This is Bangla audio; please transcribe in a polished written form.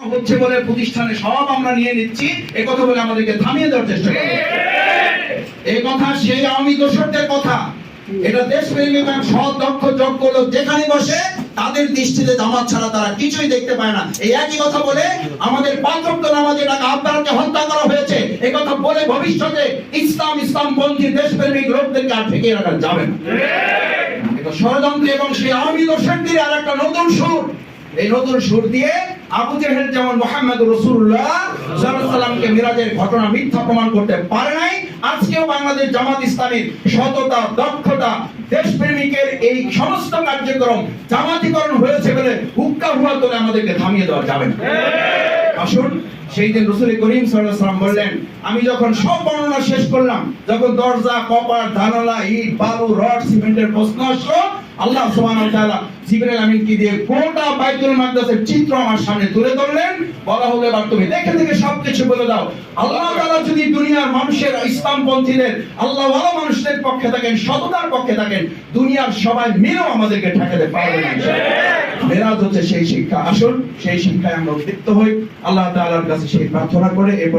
হচ্ছে বলে প্রতিষ্ঠানে সব আমরা নিয়ে নিচ্ছি, এই কথা বলে আমাদেরকে থামিয়ে দেওয়ার চেষ্টা করব। এই কথা সেই আওয়ামী দোসরদের কথা। এটা দেশপ্রেমিক এবং সৎ দক্ষ যোগ্য লোক যেখানে বসে তাদের দৃষ্টিতে জামাত ছাড়া তারা কিছুই দেখতে পায় না। এই একই কথা বলে আমাদের 5 ওয়াক্ত নামাজে টাকা আব্দারকে হত্যা করা হয়েছে, এই কথা বলে ভবিষ্যতে ইসলামপন্থী দেশপ্রেমিক লোকদেরকে আর ঠেকিয়ে রাখা যাবে না। এটা ষড়যন্ত্র এবং সেই আওয়ামী দোসরদের আর একটা নতুন সুর। এই নতুন সুর দিয়ে আবু জেহেল যেমন মুহাম্মদ রাসূলুল্লাহ সাল্লাল্লাহু আলাইহি ওয়াসাল্লামকে মিরাজের ঘটনা মিথ্যা প্রমাণ করতে পারে নাই, আজকেও বাংলাদেশ জামাত ইসলামীর সততা, দক্ষতা, দেশপ্রেমিকের এই সমস্ত কার্যক্রম জামাতিকরণ হয়েছে বলে হুক্কা হুয়া তোলে আমাদেরকে থামিয়ে দেওয়া যাবে না। আসুন, সেই দিন রাসূল করিম সাল্লাল্লাহু আলাইহি ওয়াসাল্লাম বললেন, আমি যখন সব বর্ণনা শেষ করলাম, যখন দরজা, কপার, জানালা, ইট, বালু, রড, সিমেন্টের প্রশ্ন আসলো, আল্লাহ সুবহানাহু ওয়া তাআলা জিবরাইল আমিনকে দিয়ে গোটা বাইতুল মাকদাসের চিত্র আমার সামনে তুলে ধরলেন। বলা হলো, এবার তুমি দেখে দেখে সবকিছু বলে দাও। আল্লাহ তাআলা যদি দুনিয়ার মানুষের, ইসলামপন্থীদের, আল্লাহওয়ালা মানুষদের পক্ষে থাকেন, সততার পক্ষে থাকেন, দুনিয়ার সবাই মিলেও আমাদেরকে ঠেকাতে পারবে না। মেরাজ হচ্ছে সেই শিক্ষা। আসুন, সেই শিক্ষায় আমরা উদ্দীপ্ত হই, আল্লাহ তাআলার কাছে সেই প্রার্থনা করে